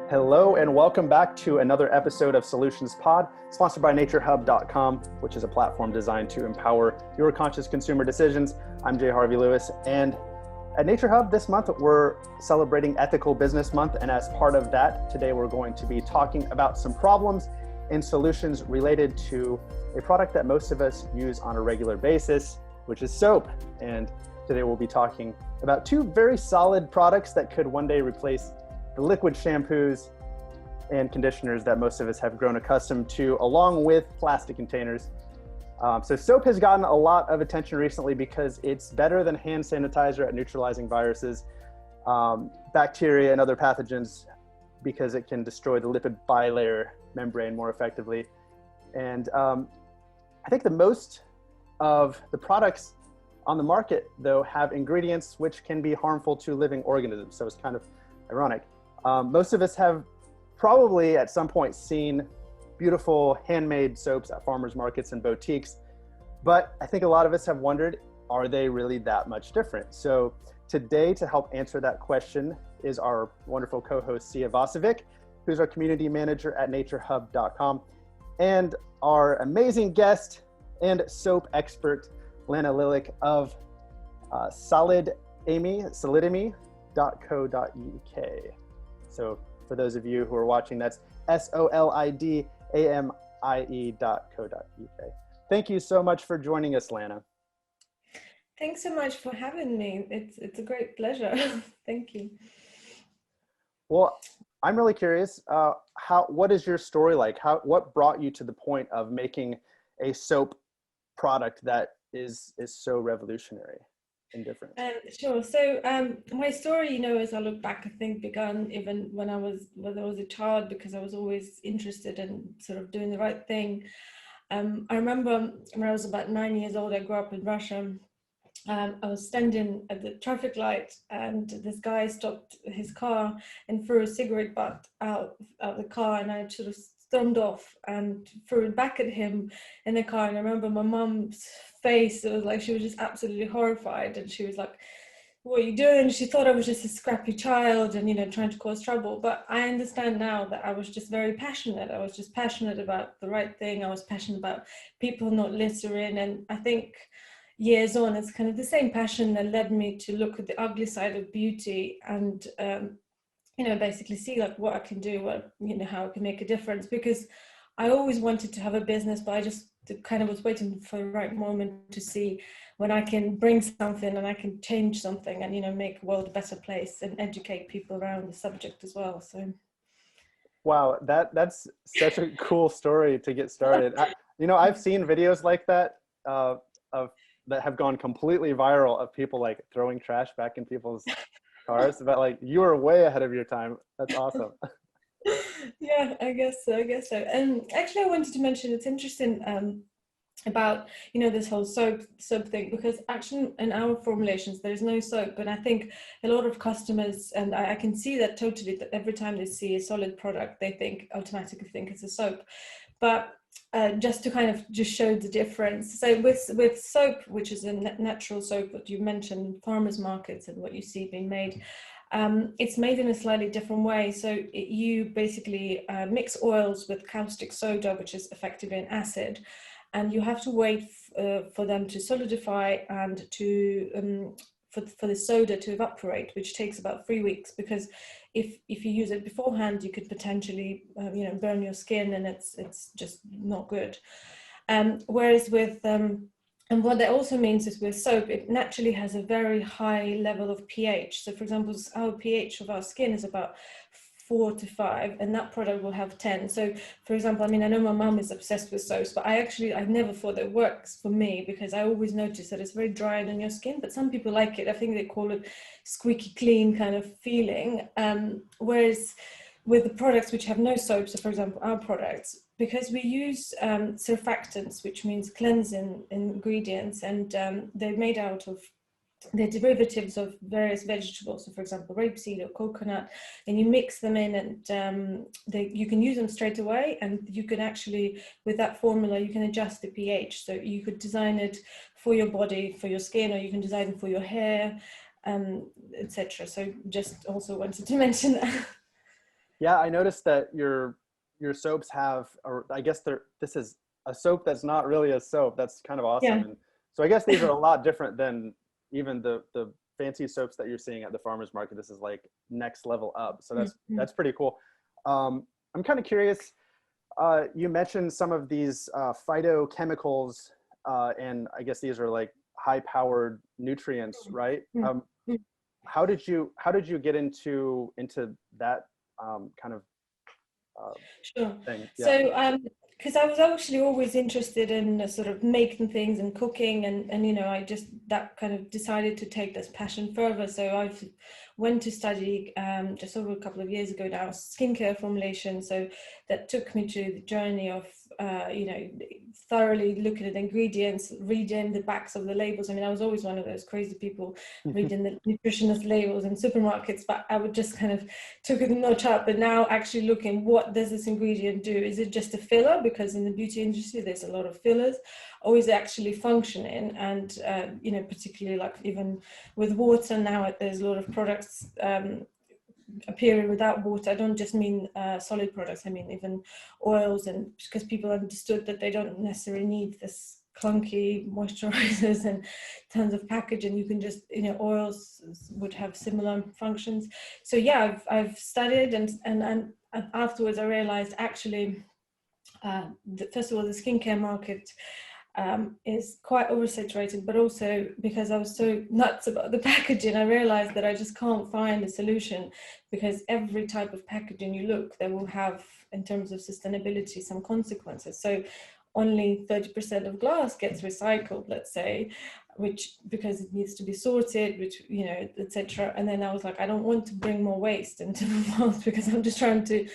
Hello and welcome back to another episode of Solutions Pod, sponsored by naturehub.com, which is a platform designed to empower your conscious consumer decisions. I'm Jay Harvey Lewis, and at Nature Hub this month, we're celebrating Ethical Business Month, and as part of that, today we're going to be talking about some problems and solutions related to a product that most of us use on a regular basis, which is soap. And today we'll be talking about two very solid products that could one day replace the liquid shampoos and conditioners that most of us have grown accustomed to, along with plastic containers. So soap has gotten a lot of attention recently because it's better than hand sanitizer at neutralizing viruses, bacteria, and other pathogens, because it can destroy the lipid bilayer membrane more effectively. And I think the most of the products on the market, though, have ingredients which can be harmful to living organisms. So it's kind of ironic. Most of us have probably at some point seen beautiful handmade soaps at farmers markets and boutiques, but I think a lot of us have wondered, are they really that much different? So today, to help answer that question, is our wonderful co-host Sia Vasovic, who's our community manager at naturehub.com, and our amazing guest and soap expert, Lana of Solidamie.co.uk. So for those of you who are watching, that's solidamie.co.uk. Thank you so much for joining us, Lana. Thanks so much for having me. It's a great pleasure. Thank you. Well, I'm really curious, what is your story like? What brought you to the point of making a soap product that is so revolutionary and different? Sure. So my story, as I look back, I think began even when I was a child, because I was always interested in sort of doing the right thing. I remember when I was about 9 years old, I grew up in Russia. I was standing at the traffic light, and this guy stopped his car and threw a cigarette butt out of the car, and I sort of stormed off and threw it back at him in the car. And I remember my mum's face, it was like she was just absolutely horrified, and she was like, "What are you doing?" She thought I was just a scrappy child and trying to cause trouble. But I understand now that I was just very passionate. I was just passionate about the right thing. I was passionate about people not littering. And I think years on, it's kind of the same passion that led me to look at the ugly side of beauty and basically see like what I can do, how I can make a difference. Because I always wanted to have a business, but I just kind of was waiting for the right moment to see when I can bring something and I can change something and make the world a better place and educate people around the subject as well. So wow, that's such a cool story to get started. I've seen videos like that that have gone completely viral of people like throwing trash back in people's cars, but like you were way ahead of your time. That's awesome. Yeah, I guess so. And actually, I wanted to mention, it's interesting about this whole soap thing, because actually in our formulations there is no soap, and I think a lot of customers, and I can see that totally, that every time they see a solid product they automatically think it's a soap. But just to kind of just show the difference, so with soap, which is a natural soap that you mentioned, farmers markets and what you see being made, it's made in a slightly different way. So you basically mix oils with caustic soda, which is effectively an acid, and you have to wait for them to solidify and to for the soda to evaporate, which takes about 3 weeks, because if you use it beforehand, you could potentially burn your skin, and it's just not good. Whereas with and what that also means is with soap, it naturally has a very high level of pH. So for example, our pH of our skin is about 4 to 5, and that product will have 10. So for example, I know my mum is obsessed with soaps, but I never thought that works for me, because I always notice that it's very dry on your skin, but some people like it. I think they call it squeaky clean kind of feeling. Whereas with the products which have no soap, so for example, our products, because we use surfactants, which means cleansing ingredients, and they're made out of the derivatives of various vegetables, so for example rapeseed or coconut, and you mix them in, and you can use them straight away, and you can actually, with that formula, you can adjust the pH, so you could design it for your body, for your skin, or you can design it for your hair, etc. So just also wanted to mention that. Yeah, I noticed that your soaps have, or I guess this is a soap that's not really a soap. That's kind of awesome. Yeah. And so I guess these are a lot different than even the fancy soaps that you're seeing at the farmers market. This is like next level up. So Mm-hmm. that's pretty cool. I'm kind of curious. You mentioned some of these phytochemicals, and I guess these are like high-powered nutrients, right? How did you get into that kind of Sure. thing? Yeah. So, because I was actually always interested in sort of making things and cooking, and I just that kind of decided to take this passion further. So I've went to study just over a couple of years ago now skincare formulation. So that took me to the journey of thoroughly looking at ingredients, reading the backs of the labels. I mean, I was always one of those crazy people reading the nutritionist labels in supermarkets, but I would just kind of took it a notch up. But now actually looking, what does this ingredient do? Is it just a filler? Because in the beauty industry, there's a lot of fillers. Or is it actually functioning? And, particularly like even with water now, there's a lot of products appearing without water. I don't just mean solid products, I mean even oils, and because people understood that they don't necessarily need this clunky moisturizers and tons of packaging. You can just, oils would have similar functions. So yeah, I've studied, and afterwards I realized actually first of all, the skincare market is quite oversaturated, but also because I was so nuts about the packaging, I realized that I just can't find a solution, because every type of packaging you look, they will have, in terms of sustainability, some consequences. So only 30% of glass gets recycled, let's say, which because it needs to be sorted, which, etc. And then I was like, I don't want to bring more waste into the world, because I'm just trying to,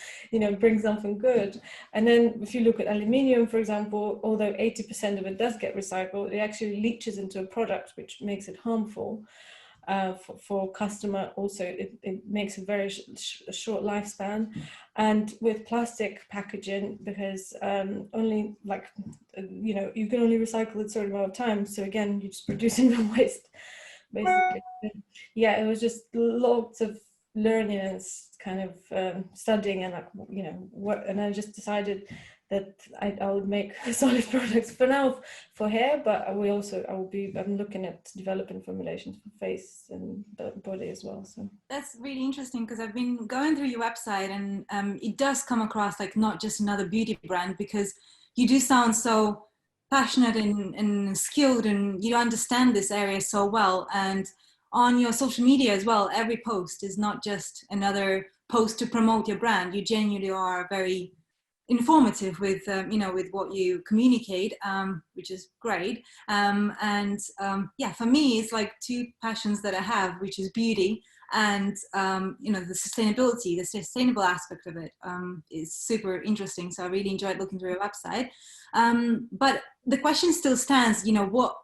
bring something good. And then if you look at aluminium, for example, although 80% of it does get recycled, it actually leaches into a product, which makes it harmful for customer. Also, it makes a very short lifespan. And with plastic packaging, because only like, you can only recycle it a certain amount of time. So again, you're just producing more waste, basically. Yeah, it was just lots of learning and kind of studying, and and I just decided that I would make solid products for now for hair, but I'm looking at developing formulations for face and body as well. So that's really interesting, because I've been going through your website, and it does come across like not just another beauty brand, because you do sound so passionate and skilled, and you understand this area so well. And on your social media as well, every post is not just another post to promote your brand. You genuinely are very informative with with what you communicate, which is great. Yeah, for me, it's like two passions that I have, which is beauty and the sustainability, the sustainable aspect of it is super interesting. So I really enjoyed looking through your website. But the question still stands, what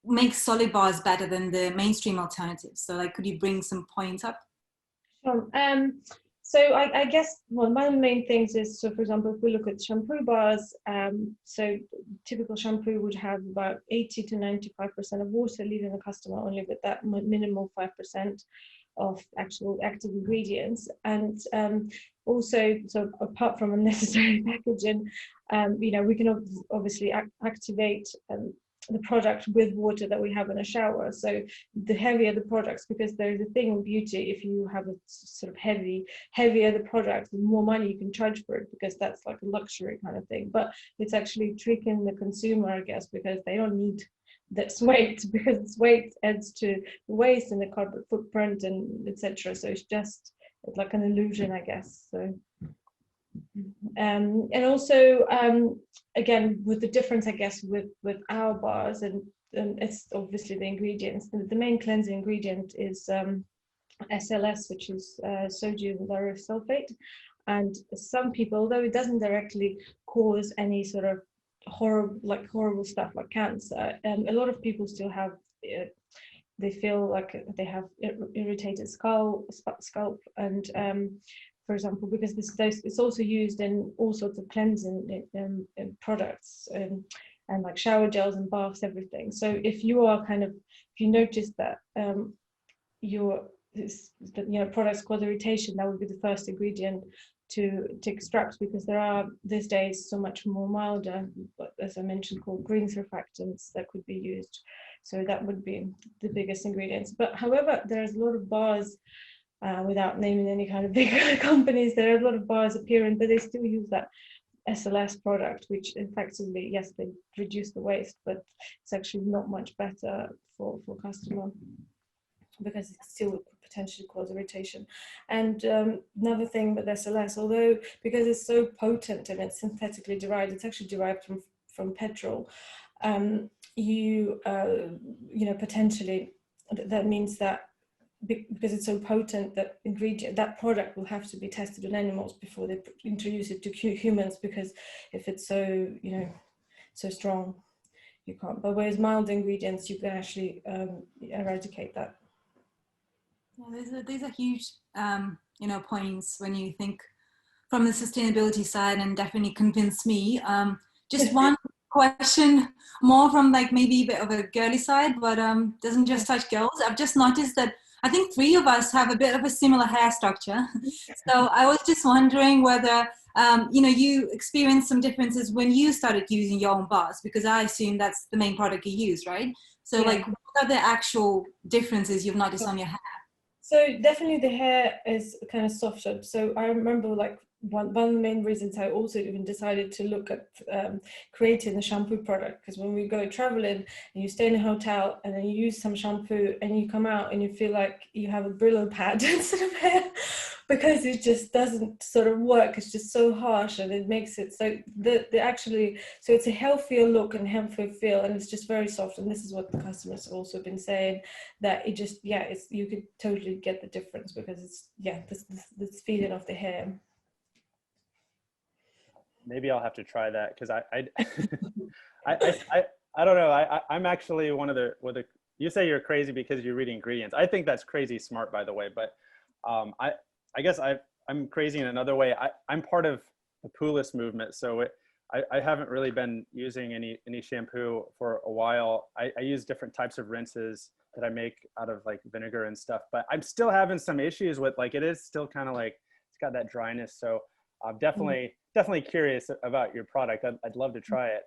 makes solid bars better than the mainstream alternatives? So like, could you bring some points up? Sure. So I guess one of the main things is, so for example, if we look at shampoo bars, so typical shampoo would have about 80 to 95% of water, leaving the customer only with that minimal 5% of actual active ingredients. And also, so apart from unnecessary packaging, we can obviously activate the product with water that we have in a shower. So the heavier the products, because there's a thing in beauty, if you have a sort of heavier the product, the more money you can charge for it, because that's like a luxury kind of thing. But it's actually tricking the consumer, I guess, because they don't need that's weight, because its weight adds to the waste and the carbon footprint and etc. So it's like an illusion, I guess. So and also again, with the difference, I guess, with our bars, and it's obviously the ingredients. The main cleansing ingredient is SLS, which is sodium lauryl sulfate. And some people, although it doesn't directly cause any sort of horrible stuff like cancer, a lot of people still have they feel like they have irritated scalp, and for example, because it's also used in all sorts of cleansing products, and like shower gels and baths, everything. So if you notice that products cause irritation, that would be the first ingredient to extract, because there are these days so much more milder, but as I mentioned, called green surfactants that could be used. So that would be the biggest ingredients. But however, there's a lot of bars, without naming any kind of big companies, there are a lot of bars appearing, but they still use that SLS product, which effectively, yes, they reduce the waste, but it's actually not much better for customer, because it still would potentially cause irritation. And another thing with SLS, although because it's so potent and it's synthetically derived, it's actually derived from petrol. You know, potentially that means that because it's so potent, that product will have to be tested on animals before they introduce it to humans, because if it's so, you know, so strong, you can't. But whereas mild ingredients, you can actually eradicate that. Yeah, these are huge, you know, points when you think from the sustainability side, and definitely convinced me. Just one question more from like maybe a bit of a girly side, but doesn't just touch girls. I've just noticed that I think 3 of us have a bit of a similar hair structure. So I was just wondering whether, you know, you experienced some differences when you started using your own bars, because I assume that's the main product you use, right? So Yeah. like, what are the actual differences you've noticed on your hair? So definitely the hair is kind of softer. So I remember like one of the main reasons I also even decided to look at creating the shampoo product, because when we go traveling and you stay in a hotel and then you use some shampoo and you come out and you feel like you have a Brillo pad instead of hair, because it just doesn't sort of work. It's just so harsh, and it makes it so so it's a healthier look and healthier feel, and it's just very soft. And this is what the customers have also been saying, that it just, yeah, it's, you could totally get the difference, because it's, yeah, this feeling of the hair. Maybe I'll have to try that, because I don't know. I'm actually one of the, you say you're crazy because you read ingredients. I think that's crazy smart, by the way. But I guess I'm crazy in another way. I'm part of the poo-less movement, so I haven't really been using any shampoo for a while. I use different types of rinses that I make out of like vinegar and stuff, but I'm still having some issues with, like, it is still kind of like, it's got that dryness. So I'm definitely curious about your product. I'd love to try it.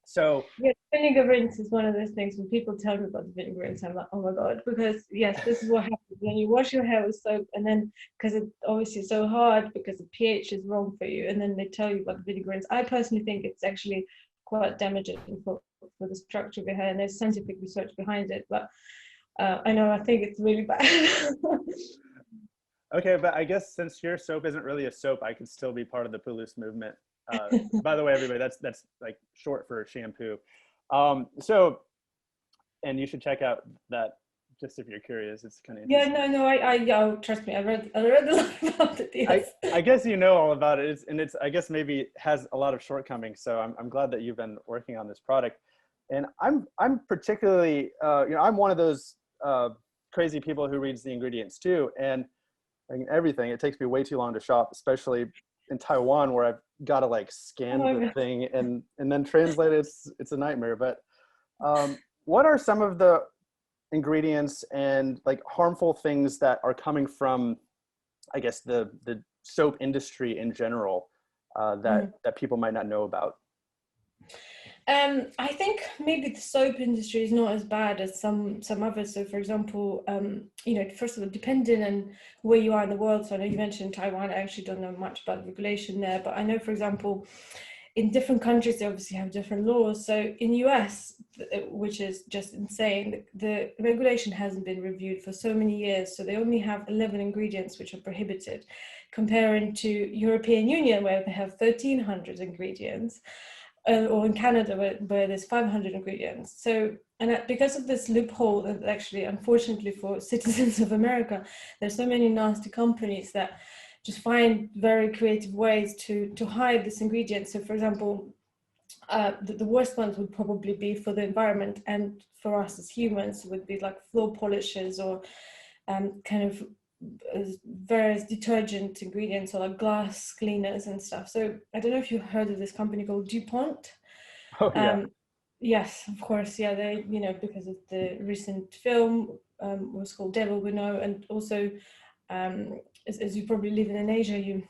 So yeah, vinegar rinse is one of those things when people tell me about the vinegar rinse, I'm like, oh my God, because yes, this is what happens when you wash your hair with soap, and then because it's obviously so hard because the pH is wrong for you, and then they tell you about the vinegar rinse. I personally think it's actually quite damaging for the structure of your hair, and there's scientific research behind it, but I know, I think it's really bad. okay, but I guess since your soap isn't really a soap, I could still be part of the poo-less movement. By the way, everybody, that's like short for shampoo. So, and you should check out that, just if you're curious. It's kind of interesting. Yeah, no, yeah, trust me, I read a lot about it. Yes. I guess you know all about it. It's I guess maybe has a lot of shortcomings. So I'm glad that you've been working on this product. And I'm particularly, you know, I'm one of those crazy people who reads the ingredients too. And everything, it takes me way too long to shop, especially in Taiwan, where I've got to like scan the thing and then translate it. It's a nightmare. But what are some of the ingredients and like harmful things that are coming from, I guess, the soap industry in general, that people might not know about? I think maybe the soap industry is not as bad as some others. So, for example, you know, first of all, depending on where you are in the world. So, I know you mentioned Taiwan. I actually don't know much about the regulation there, but I know, for example, in different countries, they obviously have different laws. So, in US, which is just insane, the regulation hasn't been reviewed for so many years. So, they only have 11 ingredients which are prohibited, comparing to European Union, where they have 1,300 ingredients. Or in Canada, where there's 500 ingredients. So, and because of this loophole, that actually, unfortunately for citizens of America, there's so many nasty companies that just find very creative ways to hide this ingredient. So, for example, the worst ones would probably be for the environment and for us as humans would be like floor polishes or kind of various detergent ingredients or like glass cleaners and stuff. So I don't know if you heard of this company called DuPont. Oh yeah. Yes, of course. Yeah, they, you know, because of the recent film was called Devil We Know, and also as you probably live in Asia,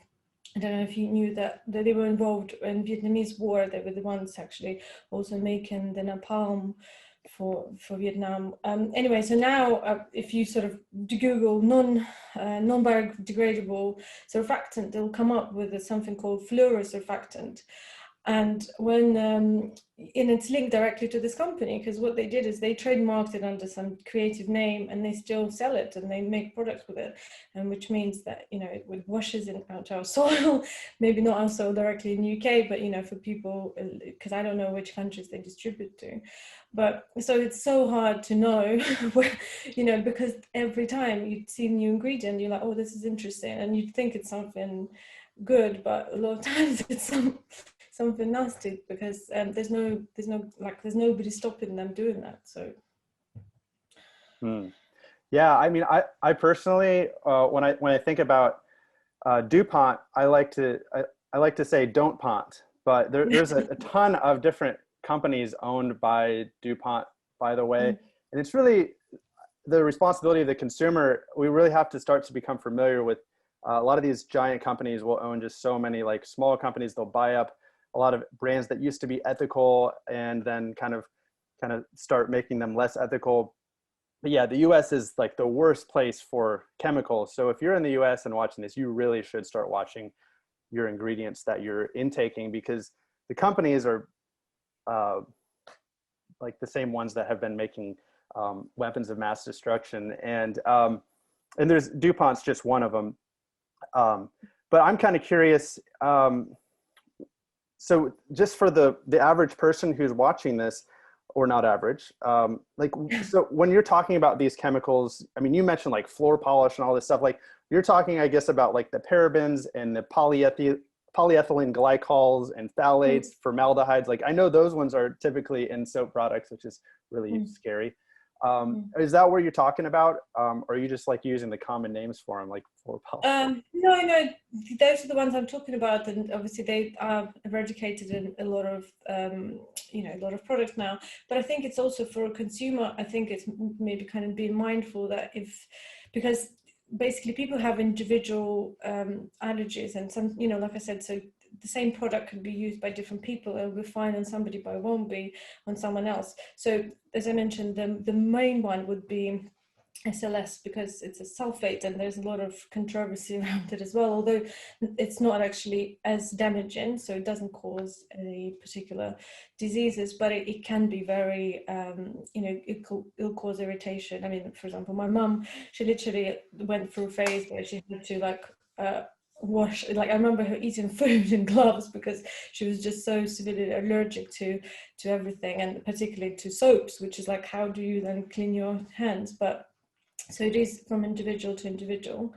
I don't know if you knew that they were involved in Vietnamese war. They were the ones actually also making the napalm for Vietnam. Anyway, so now if you sort of Google non-biodegradable surfactant, they'll come up with something called fluorosurfactant. And when and it's linked directly to this company, because what they did is they trademarked it under some creative name, and they still sell it and they make products with it, and which means that, you know, it washes out our soil, maybe not also directly in the UK, but, you know, for people, because I don't know which countries they distribute to, but so it's so hard to know where, you know, because every time you see a new ingredient, you're like, oh, this is interesting, and you'd think it's something good, but a lot of times it's something nasty, because there's nobody stopping them doing that. So yeah, I mean, I personally when I think about DuPont, I like to say don't pont, but there's a ton of different companies owned by DuPont, by the way, and it's really the responsibility of the consumer. We really have to start to become familiar with a lot of these giant companies will own just so many like small companies. They'll buy up a lot of brands that used to be ethical and then kind of start making them less ethical. But yeah, the US is like the worst place for chemicals. So if you're in the US and watching this, you really should start watching your ingredients that you're intaking, because the companies are like the same ones that have been making weapons of mass destruction. And there's DuPont's just one of them. But I'm kind of curious. So just for the average person who's watching this, or not average, like, so when you're talking about these chemicals, I mean, you mentioned like floor polish and all this stuff, like you're talking, I guess, about like the parabens and the polyethylene glycols and phthalates, formaldehydes. Like I know those ones are typically in soap products, which is really scary. Is that what you're talking about? Or are you just like using the common names for them, like floor polish? No, those are the ones I'm talking about, and obviously they are eradicated in a lot of you know, a lot of products now. But I think it's also for a consumer, I think it's maybe kind of being mindful that because basically people have individual allergies, and some, you know, like I said, so the same product can be used by different people. It'll be fine on somebody, but it won't be on someone else. So as I mentioned, the main one would be SLS, because it's a sulfate, and there's a lot of controversy around it as well, although it's not actually as damaging, so it doesn't cause any particular diseases, but it can be very you know, it'll cause irritation. I mean, for example, my mum, she literally went through a phase where she had to like wash, like I remember her eating food in gloves because she was just so severely allergic to everything, and particularly to soaps, which is like, how do you then clean your hands? But so it is from individual to individual.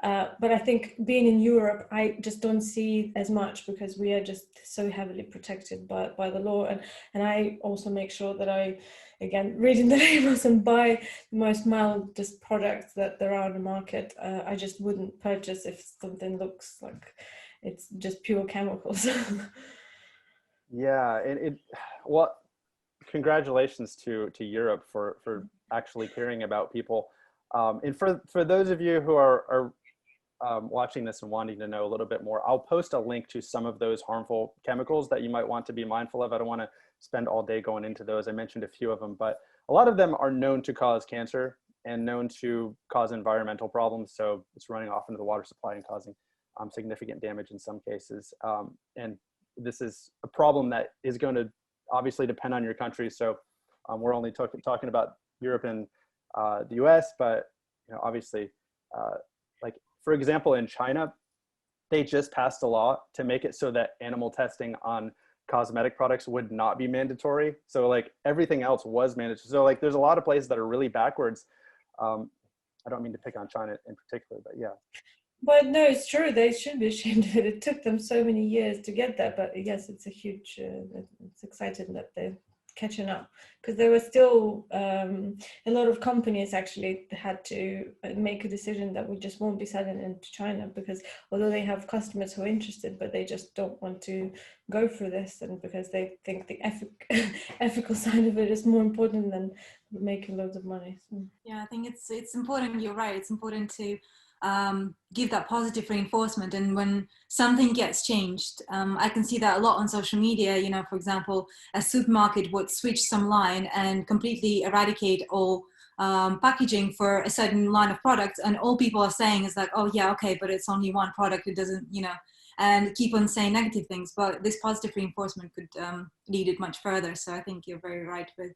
But I think being in Europe, I just don't see as much, because we are just so heavily protected by the law. And I also make sure that I, again, reading the labels and buy the most mildest products that there are on the market. I just wouldn't purchase if something looks like it's just pure chemicals. Yeah, and well, congratulations to Europe for actually caring about people. And for those of you who are watching this and wanting to know a little bit more, I'll post a link to some of those harmful chemicals that you might want to be mindful of. I don't want to spend all day going into those. I mentioned a few of them, but a lot of them are known to cause cancer and known to cause environmental problems. So it's running off into the water supply and causing significant damage in some cases. And this is a problem that is going to obviously depend on your country. So we're only talking about Europe and the US, but you know, obviously, like for example, in China, they just passed a law to make it so that animal testing on cosmetic products would not be mandatory. So like everything else was mandatory. So like there's a lot of places that are really backwards. I don't mean to pick on China in particular, but yeah. But no, it's true. They should be ashamed of it. It took them so many years to get there. But yes, it's a huge, it's exciting that they're catching up, because there were still a lot of companies actually had to make a decision that we just won't be selling into China, because although they have customers who are interested, but they just don't want to go through this, and because they think the ethical side of it is more important than making loads of money. So. Yeah, I think it's important. You're right. It's important to give that positive reinforcement. And when something gets changed, I can see that a lot on social media. You know, for example, a supermarket would switch some line and completely eradicate all packaging for a certain line of products, and all people are saying is like, oh yeah, okay, but it's only one product, it doesn't, you know, and keep on saying negative things. But this positive reinforcement could lead it much further. So I think you're very right with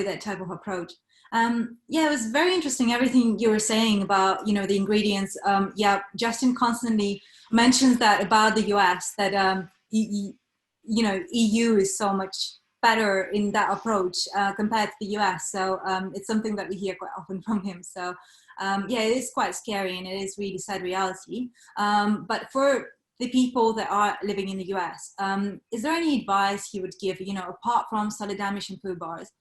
that type of approach. Yeah, it was very interesting everything you were saying about, you know, the ingredients. Yeah, Justin constantly mentions that about the US, that you know, EU is so much better in that approach compared to the US. So it's something that we hear quite often from him. So yeah, it is quite scary, and it is really sad reality. But for the people that are living in the US, is there any advice you would give, you know, apart from Solidamie shampoo bars?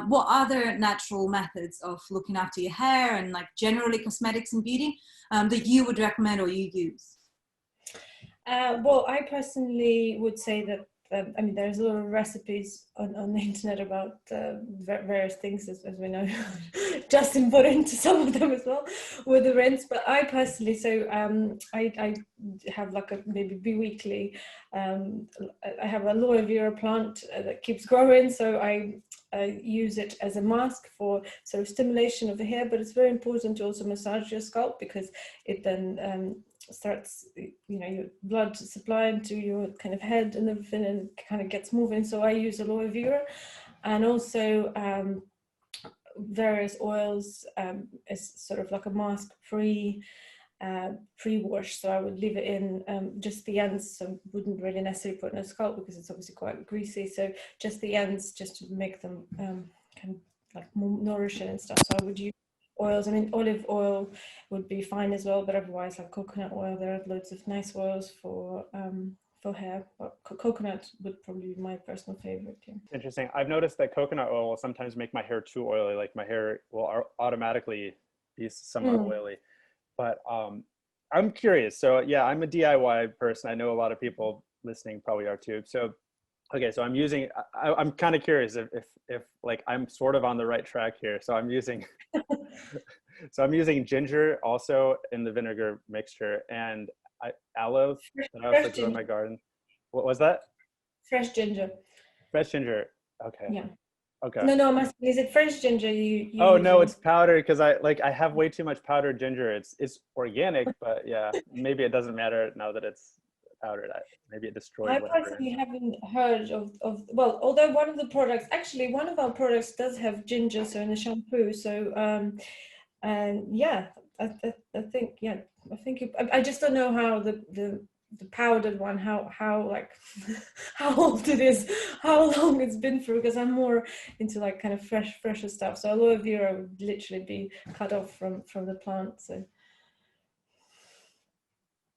What other natural methods of looking after your hair and like generally cosmetics and beauty that you would recommend or you use? Well, I personally would say that I mean, there's a lot of recipes on the internet about various things, as we know. Justin put into some of them as well with the rinse. But I personally, so I have like a maybe bi-weekly. I have a aloe vera plant that keeps growing, so I use it as a mask for sort of stimulation of the hair. But it's very important to also massage your scalp, because it then starts, you know, your blood supply into your kind of head and everything, and kind of gets moving. So I use aloe vera, and also various oils as sort of like a mask free pre-wash. So I would leave it in just the ends, so wouldn't really necessarily put in a scalp because it's obviously quite greasy. So just the ends, just to make them kind of like more nourishing and stuff. So I would use oils. I mean, olive oil would be fine as well, but otherwise like coconut oil. There are loads of nice oils for hair. But coconut would probably be my personal favorite. Yeah. Interesting. I've noticed that coconut oil will sometimes make my hair too oily. Like my hair will automatically be somewhat oily. But I'm curious. So yeah, I'm a DIY person. I know a lot of people listening probably are too. So okay, so I'm using. I'm kind of curious if like I'm sort of on the right track here. So I'm using. So I'm using ginger also in the vinegar mixture, and aloe that I also grew in my garden. What was that? Fresh ginger. Fresh ginger. Okay. Yeah. Okay. No, I'm asking, is it fresh ginger you Oh using? no, it's powdered, because I have way too much powdered ginger. It's organic, but yeah, maybe it doesn't matter now that it's powdered. Maybe it destroyed I whatever. personally haven't heard of well, although one of the products, actually one of our products does have ginger, so in the shampoo. So and yeah, I think, yeah, I think I just don't know how the powdered one, how like how old it is, how long it's been through, because I'm more into like kind of fresher stuff. So aloe vera would literally be cut off from the plant. So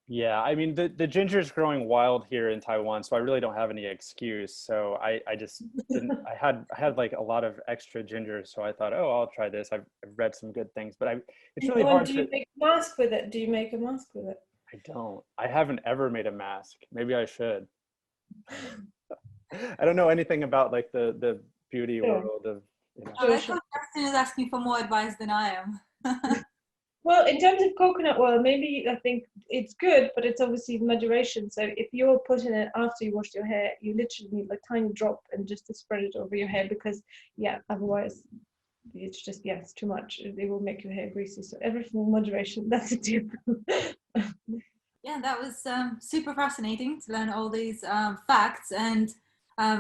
Yeah, I mean the ginger is growing wild here in Taiwan, so I really don't have any excuse. So I just didn't. I had like a lot of extra ginger, so I thought, oh, I'll try this. I've read some good things, but it's really hard do you make a mask with it? Do you make a mask with it? I don't. I haven't ever made a mask. Maybe I should. I don't know anything about like the beauty world of, you know. I like how Justin is asking for more advice than I am. Well, in terms of coconut oil, maybe I think it's good, but it's obviously moderation. So if you're putting it after you wash your hair, you literally need a tiny drop and just to spread it over your hair, because yeah, otherwise it's just, yeah, it's too much. It will make your hair greasy. So everything in moderation. That's a tip. Yeah, that was super fascinating to learn all these facts. And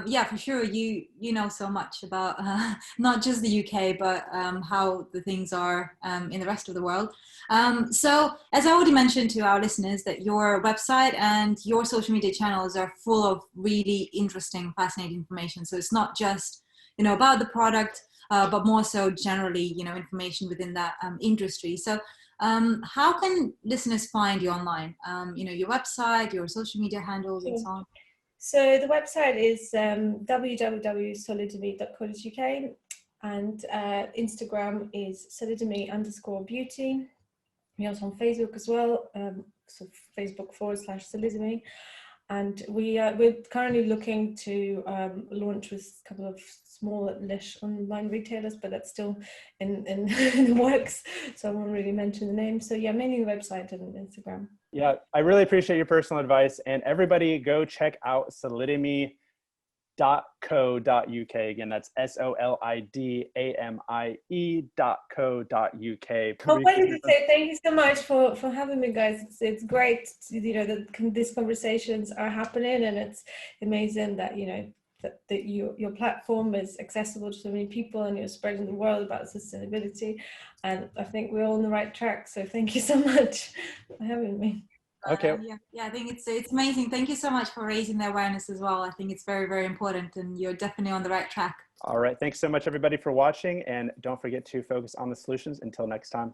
yeah, for sure, you know so much about not just the UK, but how the things are in the rest of the world. So as I already mentioned to our listeners, that your website and your social media channels are full of really interesting, fascinating information. So it's not just, you know, about the product, but more so generally, you know, information within that industry. So how can listeners find you online? You know, your website, your social media handles, and so on. So the website is www.solidamie.co.uk, and Instagram is solidamie_beauty. We're also on Facebook as well, so Facebook /Solidamie. And we're currently looking to launch with a couple of smallish online retailers, but that's still in the works, so I won't really mention the name. So yeah, mainly the website and Instagram. Yeah, I really appreciate your personal advice, and everybody go check out solidamie.co.uk. Again, that's solidamie.co.uk. I wanted to say thank you so much for having me, guys. It's great, that these conversations are happening, and it's amazing that that your platform is accessible to so many people, and you're spreading the word about sustainability. And I think we're all on the right track. So thank you so much for having me. Okay. Yeah, I think it's amazing. Thank you so much for raising the awareness as well. I think it's very, very important, and you're definitely on the right track. All right. Thanks so much, everybody, for watching. And don't forget to focus on the solutions. Until next time.